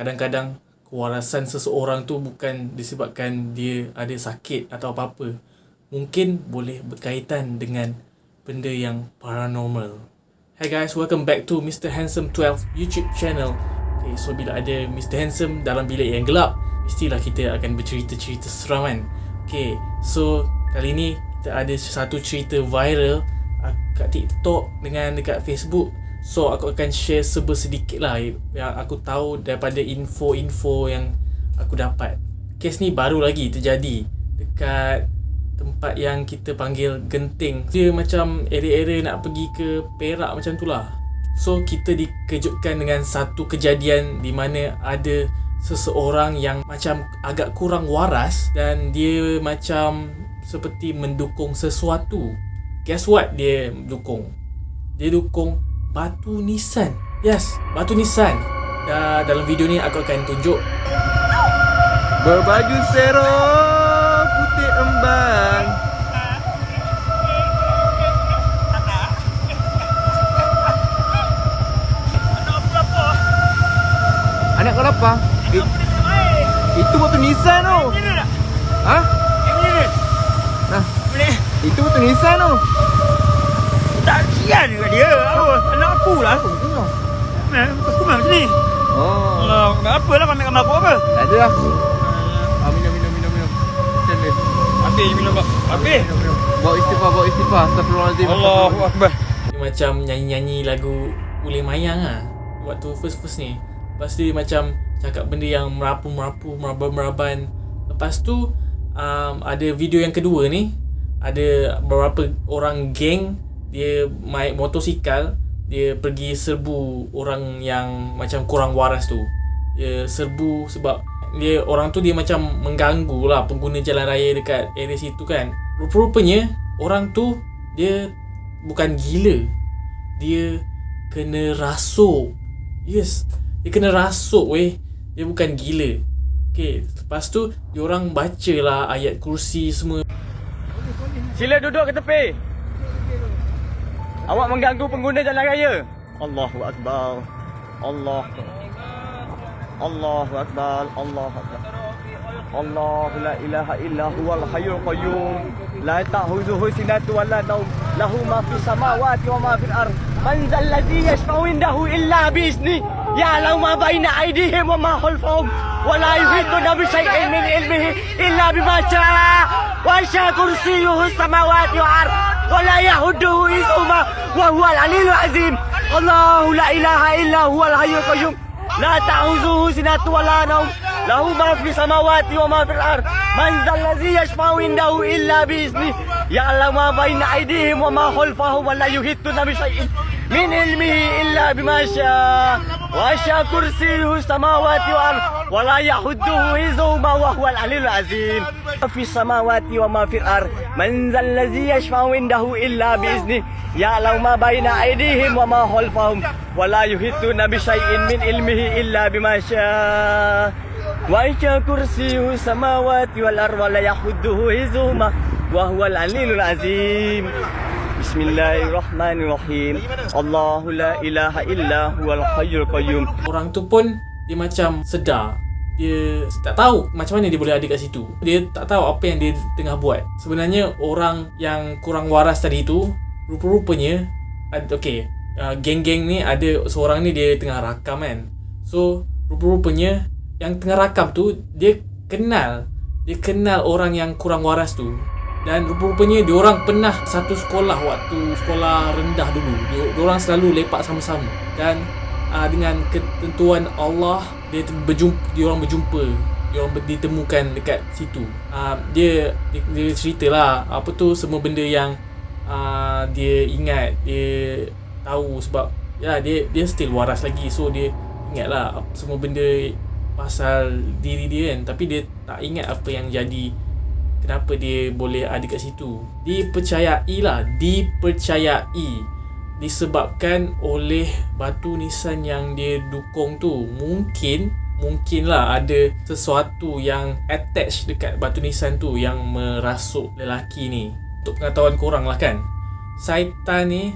kadang-kadang kewarasan seseorang tu bukan disebabkan dia ada sakit atau apa-apa. Mungkin boleh berkaitan dengan benda yang paranormal. Hey guys, welcome back to Mr. Handsome 12 YouTube channel. Okay, so bila ada Mr. Handsome dalam bilik yang gelap, mestilah kita akan bercerita-cerita seram kan. Okay, so kali ni kita ada satu cerita viral kat TikTok dengan dekat Facebook. So aku akan share sedikit lah yang aku tahu daripada info-info yang aku dapat. Kes ni baru lagi terjadi dekat tempat yang kita panggil Genting. Dia macam area-area nak pergi ke Perak macam tu lah. So kita dikejutkan dengan satu kejadian di mana ada seseorang yang macam agak kurang waras dan dia macam seperti mendukung sesuatu. Guess what dia dukung? Dia dukung batu nisan. Yes, batu nisan. Dalam video ni aku akan tunjuk. Berbaju serong putih embang. Anak kau apa? Itu batu nisan tu. Ha? Nah, itu batu nisan tu. Tak kian juga dia. Apa? Anak aku lah. Aku memang macam ni. Oh. Allah, apa lah ambil gambar aku apa? Tak ada lah. Minum. Macam ni. Habis minum bak. Habis. Minum. Bawa istighfar. Astagfirullahaladzim. Allahu Akbar. Dia macam nyanyi-nyanyi lagu Ulil Mayang lah waktu first ni. Lepas tu dia macam cakap benda yang merapu-merapu, meraban-meraban. Lepas tu ada video yang kedua ni. Ada beberapa orang geng, dia naik motosikal, dia pergi serbu orang yang macam kurang waras tu. Dia serbu sebab orang tu dia macam mengganggu lah pengguna jalan raya dekat area situ kan. Rupa-rupanya orang tu dia bukan gila, dia kena rasuk. Yes, dia kena rasuk weh. Dia bukan gila. Okay, lepas tu diorang baca lah ayat kursi semua. Sila duduk ke tepi. Awak mengganggu pengguna jalan raya. Allahu Akbar. Allahu Akbar. Allahu Akbar. Allah la ilaha illa huwal hayyul qayyum. La ta'khuzuhu sinatun wa la nawm. Lahu ma fis samawati wa ma fil ardh. Man dzal ladzi yashfa'u indahu illa bi idznihi. Ya'lamu ma baina aydihim wa ma khalfahum. Wa la yuhituna bi shay'in min ilmihi illa bima sha'a. Wasi'a kursiyyuhu as-samawati wal ardh. Wa la yahuduhu hifdhuhuma wa huwal 'aliyyul 'azim. Allahu la ilaha illa huwal hayyul qayyum. La ta'khuzuhu sinatun wa la nawm. Lahu ma fis samawati wa ma fil ardh. Man dzal ladzi yashfa'u indahu illa bi idznihi. Ya'lamu ma baina aydihim wa ma khalfahum wa la yuhituna bi shay'in min ilmihi illa bima sha'a. Wasi'a kursiyyuhu as-samawati wal ardh. Wa la yahuduhu hifdhuhuma wa huwal 'aliyyul 'azim. Fis samawati wa ma fil ardh. Man dzal ladzi yashfa'u indahu illa bi idznihi. Ya'lamu ma baina aydihim wa ma khalfahum. Wa la yuhituna bi shay'in min ilmihi illa bima sha'a. Wasi'a kursiyyuhu as-samawati wal ardh. Wa la yahuduhu hifdhuhuma wa huwal 'aliyyul 'azim. Bismillahirrahmanirrahim. Allahu la ilaha illa huwal hayyul qayyum. Orang tu pun dia macam sedar. Dia tak tahu macam mana dia boleh ada kat situ. Dia tak tahu apa yang dia tengah buat. Sebenarnya orang yang kurang waras tadi tu, rupa-rupanya geng-geng ni ada seorang ni dia tengah rakam kan. So rupa-rupanya yang tengah rakam tu dia kenal orang yang kurang waras tu. Dan rupa-rupanya diorang pernah satu sekolah waktu sekolah rendah dulu. Diorang selalu lepak sama-sama. Dan dengan ketentuan Allah diorang berjumpa. Diorang ditemukan dekat situ. Dia ceritalah apa tu semua benda yang dia ingat, dia tahu sebab ya dia still waras lagi. So dia ingatlah semua benda pasal diri dia kan, tapi dia tak ingat apa yang jadi, kenapa dia boleh ada kat situ. Dipercayai disebabkan oleh batu nisan yang dia dukung tu. Mungkinlah ada sesuatu yang attach dekat batu nisan tu yang merasuk lelaki ni. Untuk pengetahuan korang lah kan, syaitan ni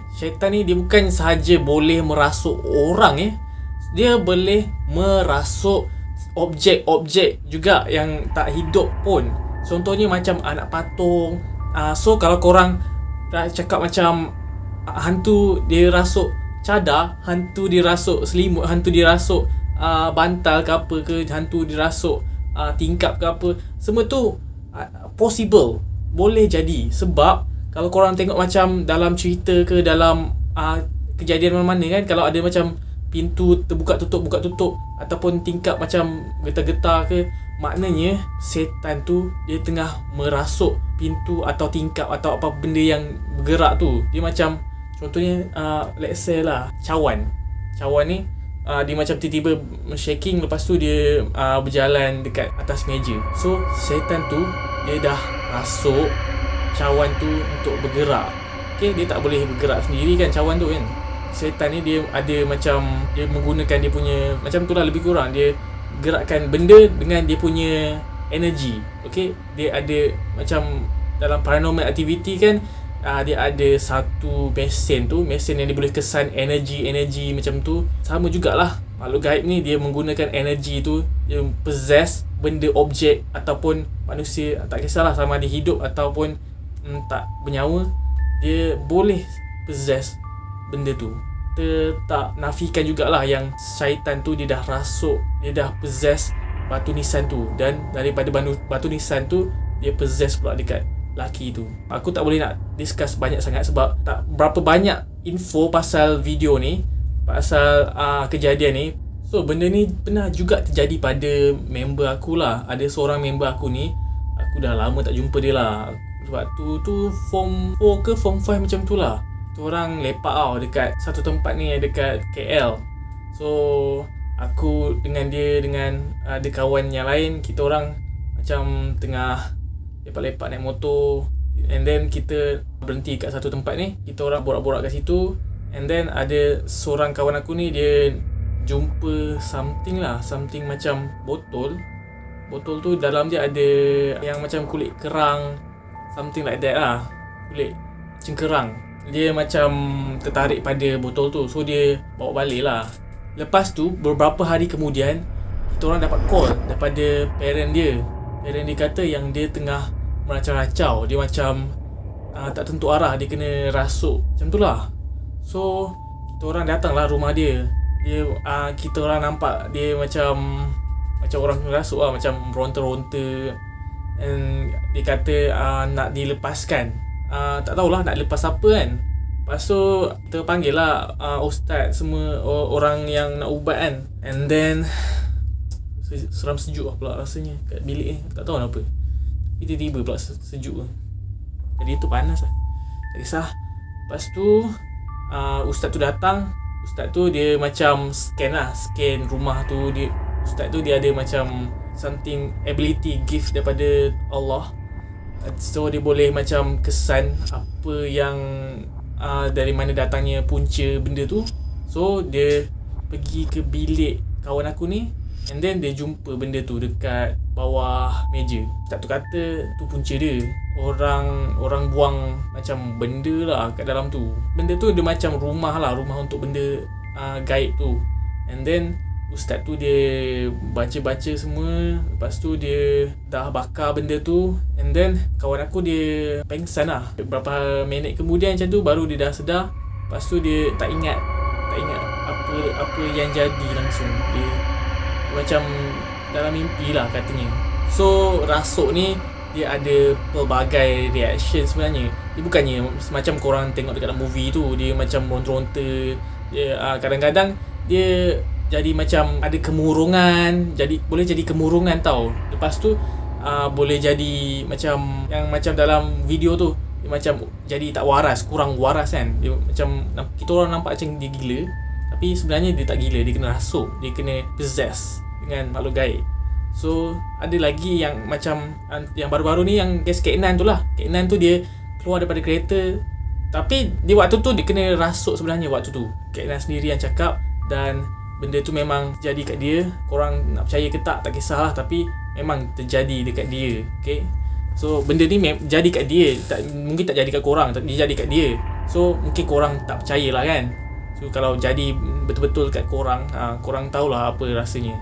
dia bukan sahaja boleh merasuk orang dia boleh merasuk objek-objek juga yang tak hidup pun. Contohnya macam anak patung. So kalau korang dah cakap macam hantu dia rasuk cadar, hantu dia rasuk selimut, hantu dia rasuk bantal ke apa ke, hantu dia rasuk tingkap ke apa, semua tu possible, boleh jadi. Sebab kalau korang tengok macam dalam cerita ke dalam kejadian mana-mana kan, kalau ada macam pintu terbuka tutup ataupun tingkap macam getar-getar ke, maknanya setan tu dia tengah merasuk pintu atau tingkap atau apa benda yang bergerak tu. Dia macam contohnya let's say lah cawan ni dia macam tiba-tiba shaking, lepas tu dia berjalan dekat atas meja. So setan tu dia dah rasuk cawan tu untuk bergerak. Okay, dia tak boleh bergerak sendiri kan cawan tu kan. Setan ni dia ada macam dia menggunakan dia punya macam tu lah, lebih kurang dia gerakkan benda dengan dia punya energy. Okay, dia ada macam dalam paranormal activity kan, dia ada satu mesin yang dia boleh kesan energy macam tu. Sama jugalah makhluk gaib ni, dia menggunakan energy tu, dia possess benda, objek ataupun manusia, tak kisahlah sama ada hidup ataupun tak bernyawa, dia boleh possess benda tu. Kita tak nafikan jugalah yang syaitan tu dia dah rasuk, dia dah possess batu nisan tu, dan daripada batu nisan tu dia possess pula dekat laki tu. Aku tak boleh nak discuss banyak sangat sebab tak berapa banyak info pasal video ni, pasal kejadian ni. So benda ni pernah juga terjadi pada member aku lah. Ada seorang member aku ni, aku dah lama tak jumpa dia lah. Waktu tu form 4 ke form 5 macam tu lah. Orang lepak dekat satu tempat ni dekat KL. So aku dengan dia, dengan ada kawan yang lain, kita orang macam tengah lepak-lepak naik motor, and then kita berhenti kat satu tempat ni, kita orang borak-borak kat situ, and then ada seorang kawan aku ni, dia jumpa something macam botol tu dalam dia ada yang macam kulit kerang, something like that lah, kulit cengkerang. Dia macam tertarik pada botol tu, so dia bawa balik lah. Lepas tu beberapa hari kemudian kita orang dapat call daripada parent dia. Parent dia kata yang dia tengah meracau-racau, dia macam tak tentu arah, dia kena rasuk macam tu lah. So kita orang datang lah rumah dia. Kita orang nampak dia macam orang kena rasuk lah, macam ronta-ronta, and dia kata nak dilepaskan. Tak tahulah nak lepas apa kan. Lepas tu kita panggil lah ustaz semua, orang yang nak ubat kan. And then seram sejuk lah pula rasanya kat bilik ni, tak tahu kenapa. Tiba-tiba pula sejuk. Jadi tu panas lah, tak kisah. Lepas tu ustaz tu datang. Ustaz tu dia macam scan rumah tu. Ustaz tu dia ada macam something ability, gift daripada Allah. So dia boleh macam kesan apa yang dari mana datangnya punca benda tu. So dia pergi ke bilik kawan aku ni, and then dia jumpa benda tu dekat bawah meja. Ustaz tu kata tu punca dia. Orang buang macam benda lah kat dalam tu. Benda tu dia macam rumah untuk benda gaib tu. And then ustaz tu dia baca-baca semua. Lepas tu dia dah bakar benda tu, and then kawan aku dia pengsan lah. Beberapa minit kemudian macam tu baru dia dah sedar. Lepas tu dia tak ingat apa yang jadi langsung. Dia macam dalam mimpi lah katanya. So rasuk ni dia ada pelbagai reaction sebenarnya. Dia bukannya macam korang tengok dekat dalam movie tu, dia macam ronta-ronta. Dia kadang-kadang dia jadi macam ada kemurungan, boleh jadi kemurungan tau. Lepas tu boleh jadi macam yang macam dalam video tu, dia macam jadi tak waras, kurang waras kan. Dia macam kita orang nampak macam dia gila, tapi sebenarnya dia tak gila, dia kena rasuk, dia kena possess dengan makhluk gaib. So ada lagi yang macam yang baru-baru ni, yang kes Kek Nan tu lah. Kek Nan tu dia keluar daripada kereta, tapi di waktu tu dia kena rasuk sebenarnya waktu tu. Kek Nan sendiri yang cakap, dan benda tu memang terjadi kat dia. Korang nak percaya ke tak kisahlah, tapi memang terjadi dekat dia. Okay, so benda ni jadi kat dia, mungkin tak jadi kat korang, tapi dia jadi kat dia. So mungkin korang tak percayalah kan. So kalau jadi betul-betul kat korang, korang tahulah apa rasanya.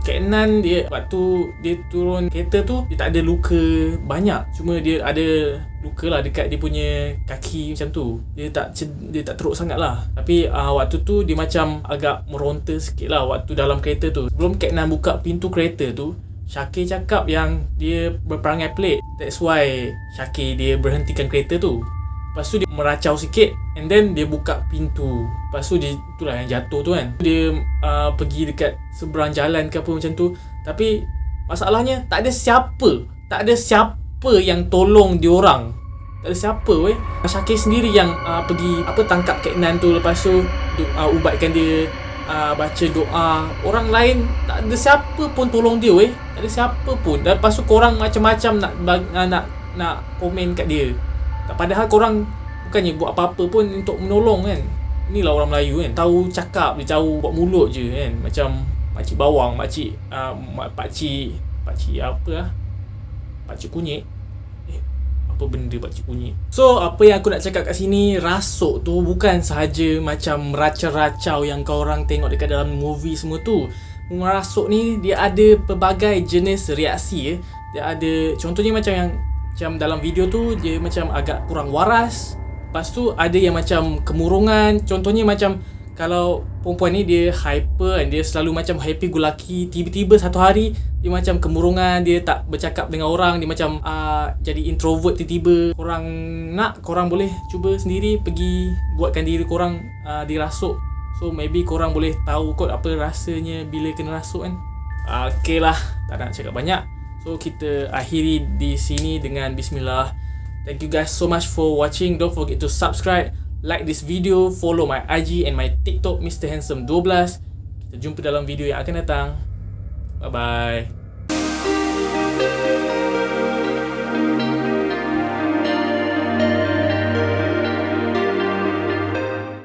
Kak Nan dia waktu dia turun kereta tu, dia tak ada luka banyak, cuma dia ada luka lah dekat dia punya kaki macam tu. Dia tak teruk sangat lah. Tapi waktu tu dia macam agak meronta sikit lah waktu dalam kereta tu. Sebelum Kak Nan buka pintu kereta tu, Syakir cakap yang dia berperangai pelik. That's why Syakir dia berhentikan kereta tu. Lepas tu dia meracau sikit, and then dia buka pintu. Lepas tu dia, itulah yang jatuh tu kan. Dia pergi dekat seberang jalan ke apa macam tu. Tapi masalahnya tak ada siapa yang tolong diorang. Tak ada siapa weh. Syakir sendiri yang pergi tangkap Kak Nan tu. Lepas tu ubatkan dia, baca doa. Orang lain tak ada siapa pun tolong dia weh. Tak ada siapa pun. Dan lepas tu korang macam-macam nak komen kat dia. Padahal korang bukannya buat apa-apa pun untuk menolong kan. Inilah orang Melayu kan, tahu cakap, dia tahu buat mulut je kan. Macam makcik bawang, pakcik apa lah, pakcik kunyit. Apa benda pakcik kunyit. So apa yang aku nak cakap kat sini, rasuk tu bukan sahaja macam racau-racau yang kau orang tengok dekat dalam movie semua tu. Merasuk ni dia ada pelbagai jenis reaksi. Dia ada, contohnya macam dalam video tu dia macam agak kurang waras. Lepas tu ada yang macam kemurungan. Contohnya macam kalau perempuan ni dia hyper dan dia selalu macam happy go lucky, tiba-tiba satu hari dia macam kemurungan, dia tak bercakap dengan orang, dia macam jadi introvert tiba-tiba. Korang boleh cuba sendiri pergi buatkan diri korang dirasuk. So maybe korang boleh tahu kot apa rasanya bila kena rasuk kan. Okay lah, tak nak cakap banyak. So kita akhiri di sini dengan bismillah. Thank you guys so much for watching. Don't forget to subscribe, like this video, follow my IG and my TikTok Mr. Handsome 12. Kita jumpa dalam video yang akan datang. Bye bye.